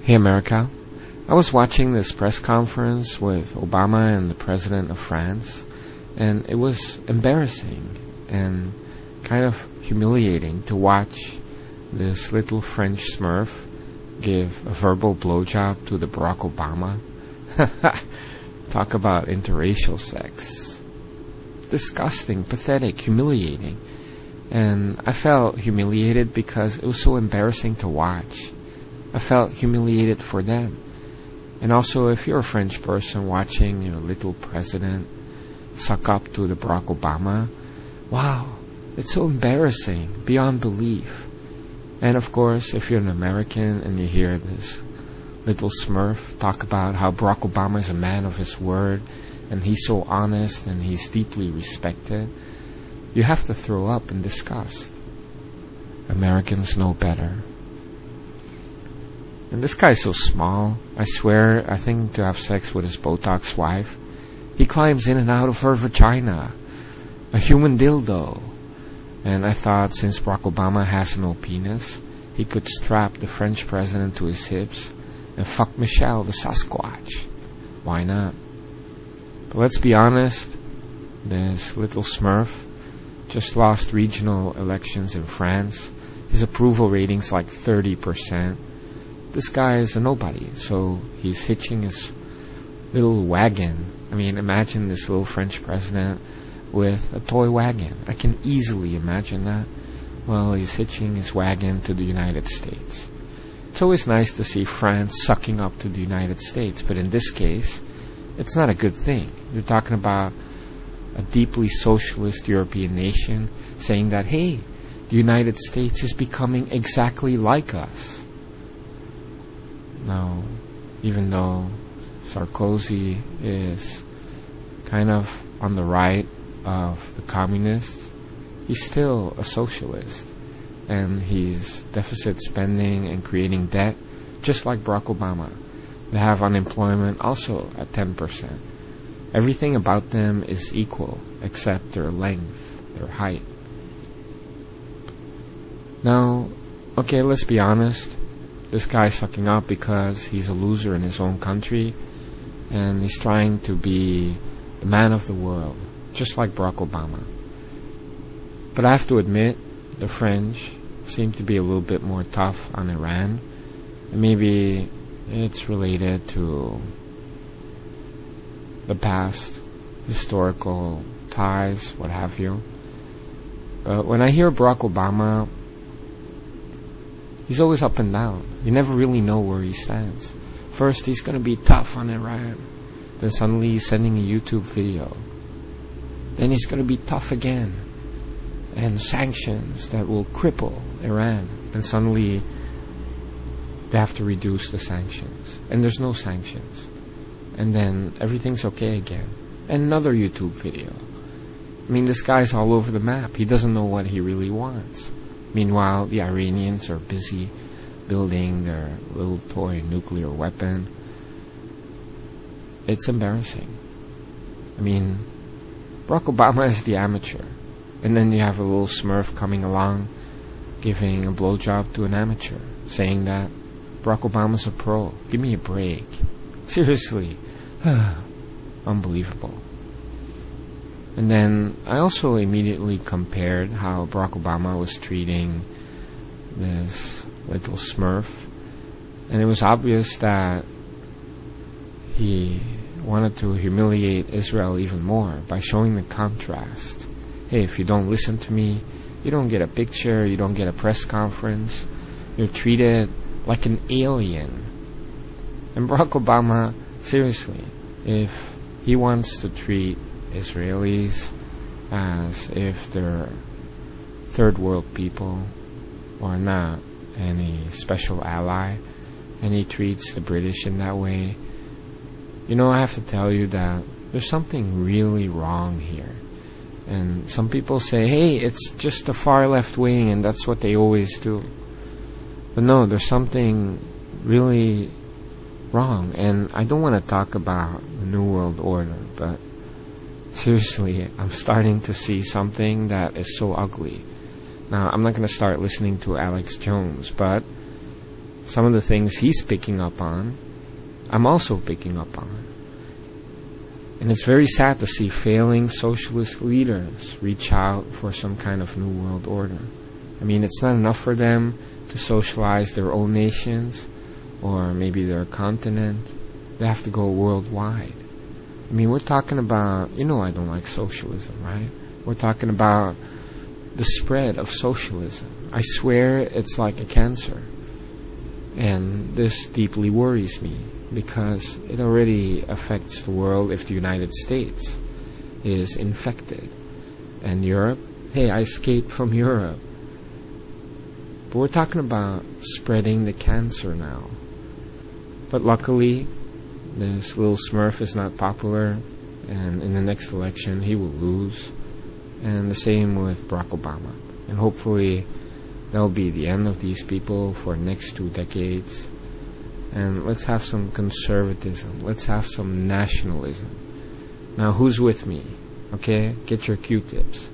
Hey America, I was watching this press conference with Obama and the President of France, and it was embarrassing and kind of humiliating to watch this little French Smurf give a verbal blowjob to the Barack Obama. Talk about interracial sex. Disgusting, pathetic, humiliating. And I felt humiliated because it was so embarrassing to watch. I felt humiliated for them. And also, if you're a French person watching your little president suck up to the Barack Obama, wow, it's so embarrassing, beyond belief. And of course, if you're an American and you hear this little Smurf talk about how Barack Obama is a man of his word and he's so honest and he's deeply respected, you have to throw up in disgust. Americans know better. And this guy's so small. I swear, I think to have sex with his Botox wife, he climbs in and out of her vagina. A human dildo. And I thought since Barack Obama has no penis, he could strap the French president to his hips and fuck Michelle the Sasquatch. Why not? But let's be honest, this little Smurf just lost regional elections in France. His approval rating's like 30%. This guy is a nobody, so he's hitching his little wagon. I mean, imagine this little French president with a toy wagon. I can easily imagine that. Well, he's hitching his wagon to the United States. It's always nice to see France sucking up to the United States, but in this case, it's not a good thing. You're talking about a deeply socialist European nation saying that, hey, the United States is becoming exactly like us. Now, even though Sarkozy is kind of on the right of the communists, he's still a socialist. And he's deficit spending and creating debt, just like Barack Obama. They have unemployment also at 10%. Everything about them is equal, except their length, their height. Now, okay, let's be honest. This guy's sucking up because he's a loser in his own country, and he's trying to be the man of the world, just like Barack Obama. But I have to admit, the French seem to be a little bit more tough on Iran. And maybe it's related to the past, historical ties, what have you. But when I hear Barack Obama, he's always up and down. You never really know where he stands. First, he's going to be tough on Iran. Then suddenly he's sending a YouTube video. Then he's going to be tough again. And sanctions that will cripple Iran. Then suddenly they have to reduce the sanctions. And there's no sanctions. And then everything's okay again. And another YouTube video. I mean, this guy's all over the map. He doesn't know what he really wants. Meanwhile, the Iranians are busy building their little toy nuclear weapon. It's embarrassing. I mean, Barack Obama is the amateur. And then you have a little Smurf coming along, giving a blowjob to an amateur, saying that Barack Obama's a pro. Give me a break. Seriously. Unbelievable. And then I also immediately compared how Barack Obama was treating this little Smurf. And it was obvious that he wanted to humiliate Israel even more by showing the contrast. Hey, if you don't listen to me, you don't get a picture, you don't get a press conference. You're treated like an alien. And Barack Obama, seriously, if he wants to treat Israelis as if they're third world people or not any special ally, and he treats the British in that way, you know, I have to tell you that there's something really wrong here. And some people say, hey, it's just the far left wing and that's what they always do. But no, there's something really wrong. And I don't want to talk about the New World Order, but seriously, I'm starting to see something that is so ugly. Now, I'm not going to start listening to Alex Jones, but some of the things he's picking up on, I'm also picking up on. And it's very sad to see failing socialist leaders reach out for some kind of new world order. I mean, it's not enough for them to socialize their own nations or maybe their continent. They have to go worldwide. I mean, we're talking about, I don't like socialism, right? We're talking about the spread of socialism. I swear it's like a cancer. And this deeply worries me because it already affects the world if the United States is infected. And Europe, hey, I escaped from Europe. But we're talking about spreading the cancer now. But luckily, this little Smurf is not popular, and in the next election he will lose. And the same with Barack Obama. And hopefully that'll be the end of these people for the next 2 decades. And let's have some conservatism. Let's have some nationalism. Now, who's with me? Okay? Get your Q-tips.